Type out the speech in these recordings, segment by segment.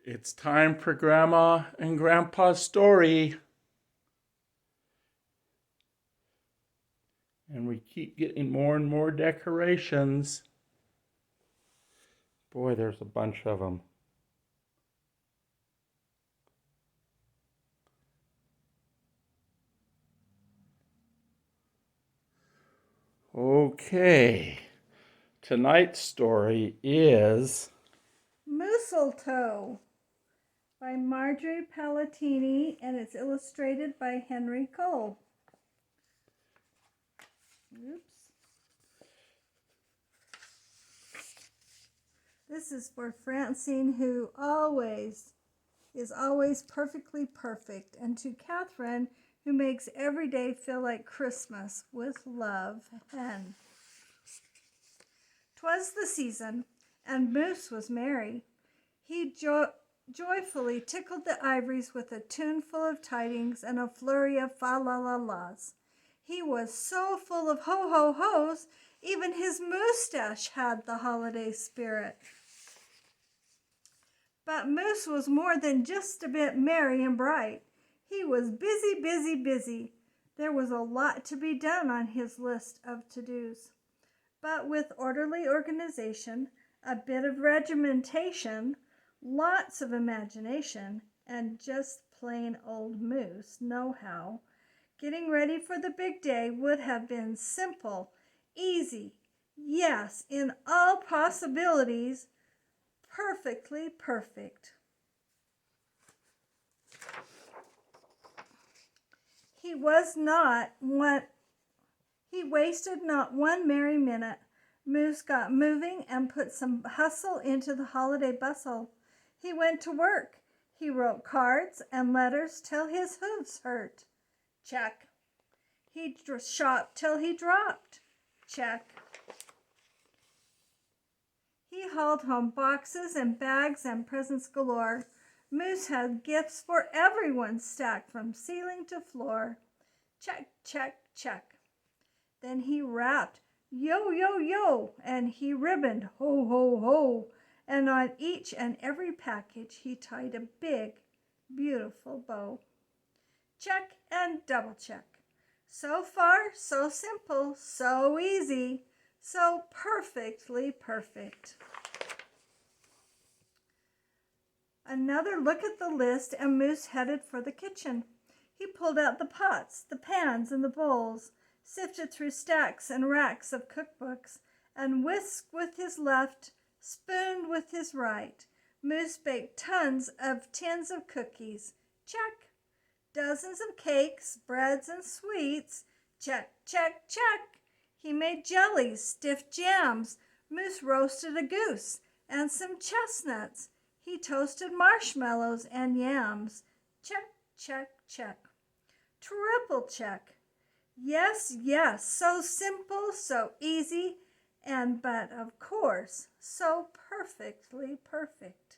It's time for Grandma and Grandpa's story. And we keep getting more and more decorations. Boy, there's a bunch of them. Okay, tonight's story is Mooseltoe by Marjorie Palatini, and it's illustrated by Henry Cole. Oops. This is for Francine, who is always perfectly perfect, and to Catherine, who makes every day feel like Christmas. With love, Hen. 'Twas the season, and Moose was merry. He joyfully tickled the ivories with a tune full of tidings and a flurry of fa-la-la-las. He was so full of ho-ho-hos, even his moustache had the holiday spirit. But Moose was more than just a bit merry and bright. He was busy, busy, busy. There was a lot to be done on his list of to-dos. But with orderly organization, a bit of regimentation, lots of imagination, and just plain old Moose know-how, getting ready for the big day would have been simple, easy, yes, in all possibilities, perfectly perfect. He wasted not one merry minute. Moose got moving and put some hustle into the holiday bustle. He went to work. He wrote cards and letters till his hooves hurt. Check. He shopped till he dropped. Check. He hauled home boxes and bags and presents galore. Moose had gifts for everyone stacked from ceiling to floor. Check, check, check. Then he rapped, yo, yo, yo, and he ribboned, ho, ho, ho. And on each and every package he tied a big, beautiful bow. Check and double check. So far, so simple, so easy, so perfectly perfect. Another look at the list, and Moose headed for the kitchen. He pulled out the pots, the pans, and the bowls, sifted through stacks and racks of cookbooks, and whisked with his left, spooned with his right. Moose baked tins of cookies. Check. Dozens of cakes, breads, and sweets. Check, check, check. He made jellies, stiff jams. Moose roasted a goose and some chestnuts. He toasted marshmallows and yams. Check, check, check. Triple check. Yes, yes, so simple, so easy, but of course, so perfectly perfect.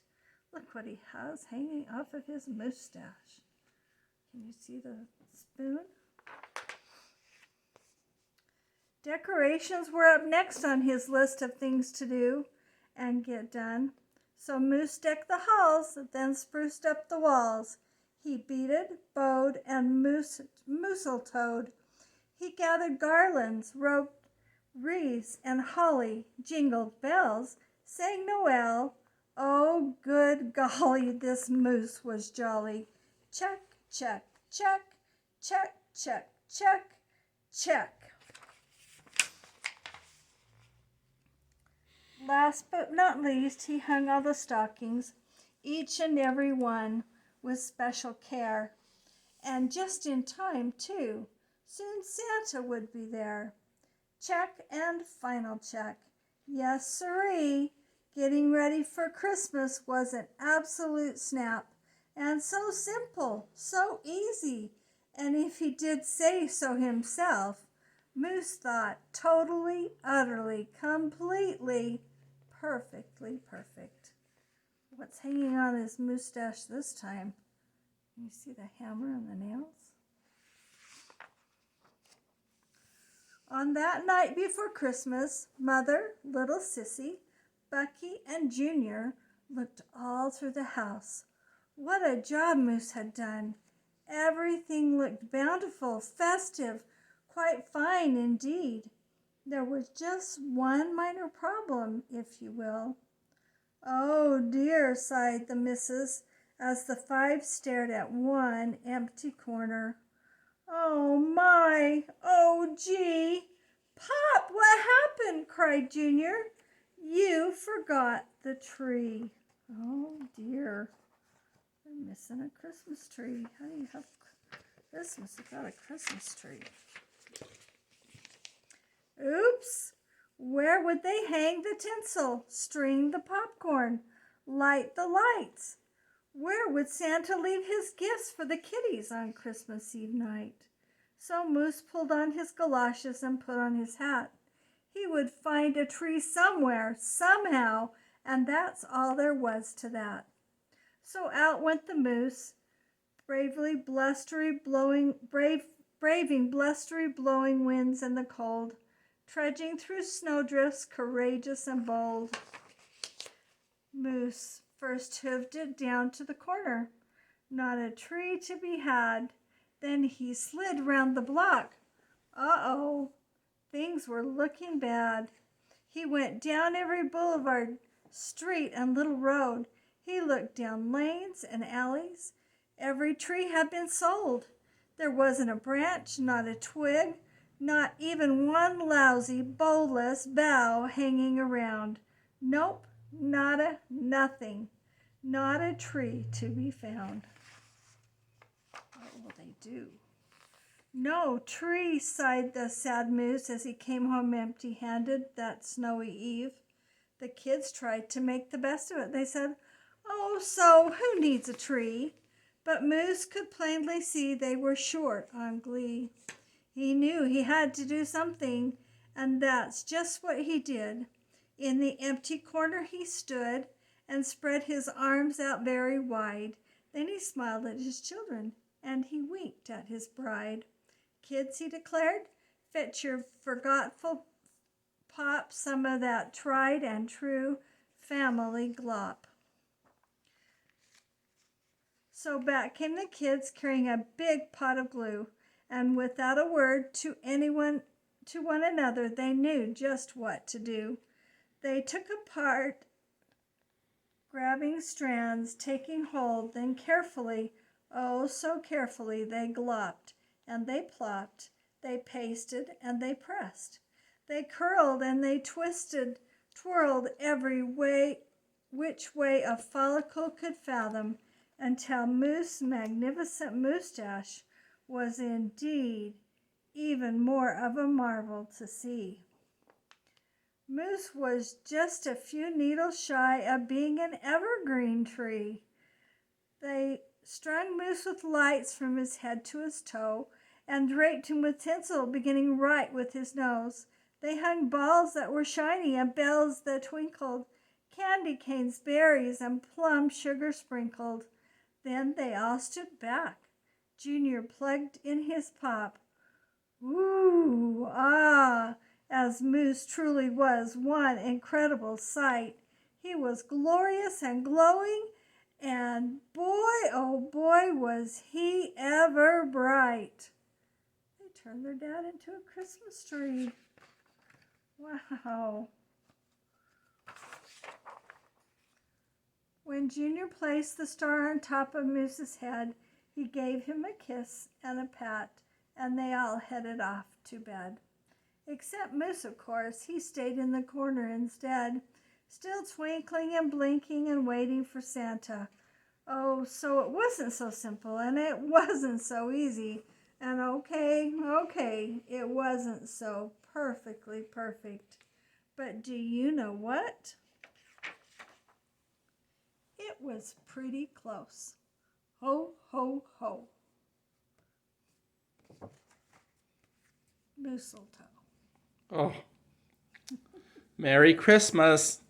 Look what he has hanging off of his mustache. Can you see the spoon? Decorations were up next on his list of things to do and get done. So Moose decked the halls, then spruced up the walls. He beaded, bowed, and mooseltoed. He gathered garlands, roped wreaths, and holly, jingled bells, sang Noel. Oh, good golly, this Moose was jolly. Check, check, check, check, check, check, check. Last but not least, he hung all the stockings, each and every one with special care. And just in time, too. Soon Santa would be there. Check and final check. Yes, sirree. Getting ready for Christmas was an absolute snap. And so simple, so easy. And if he did say so himself, Moose thought totally, utterly, completely, perfectly perfect. What's hanging on his mustache this time? Can you see the hammer and the nails? On that night before Christmas, Mother, little Sissy, Bucky, and Junior looked all through the house. What a job Moose had done! Everything looked bountiful, festive, quite fine indeed. There was just one minor problem, if you will. Oh dear, sighed the missus, as the five stared at one empty corner. Oh my, oh gee. Pop, what happened? Cried Junior. You forgot the tree. Oh dear. They're missing a Christmas tree. How do you have Christmas without a Christmas tree? Oops! Where would they hang the tinsel, string the popcorn, light the lights? Where would Santa leave his gifts for the kiddies on Christmas Eve night? So Moose pulled on his galoshes and put on his hat. He would find a tree somewhere, somehow, and that's all there was to that. So out went the Moose, braving blustery blowing winds and the cold, trudging through snowdrifts, courageous and bold. Moose first hoofed it down to the corner. Not a tree to be had. Then he slid round the block. Uh-oh, things were looking bad. He went down every boulevard, street, and little road. He looked down lanes and alleys. Every tree had been sold. There wasn't a branch, not a twig, not even one lousy, boughless bough hanging around. Nope, nada, nothing. Not a tree to be found. What will they do? No tree, sighed the sad Moose as he came home empty-handed that snowy eve. The kids tried to make the best of it. They said, "Oh, so who needs a tree?" But Moose could plainly see they were short on glee. He knew he had to do something, and that's just what he did. In the empty corner he stood and spread his arms out very wide. Then he smiled at his children, and he winked at his bride. "Kids," he declared, "fetch your forgetful pop some of that tried and true family glop." So back came the kids carrying a big pot of glue, and without a word to one another, they knew just what to do. They took apart, grabbing strands, taking hold, then carefully, oh so carefully, they glopped, and they plopped, they pasted, and they pressed. They curled and they twisted, twirled every way, which way a follicle could fathom, until Moose's magnificent moustache was indeed even more of a marvel to see. Moose was just a few needles shy of being an evergreen tree. They strung Moose with lights from his head to his toe, and draped him with tinsel, beginning right with his nose. They hung balls that were shiny and bells that twinkled, candy canes, berries, and plum sugar sprinkled. Then they all stood back. Junior plugged in his pop. Ooh, ah, as Moose truly was one incredible sight. He was glorious and glowing, and boy, oh boy, was he ever bright. They turned their dad into a Christmas tree. Wow. When Junior placed the star on top of Moose's head, he gave him a kiss and a pat, and they all headed off to bed. Except Moose, of course. He stayed in the corner instead, still twinkling and blinking and waiting for Santa. Oh, so it wasn't so simple, and it wasn't so easy, and okay, it wasn't so perfectly perfect. But do you know what? It was pretty close. Ho, ho, ho. Mooseltoe. Oh, Merry Christmas.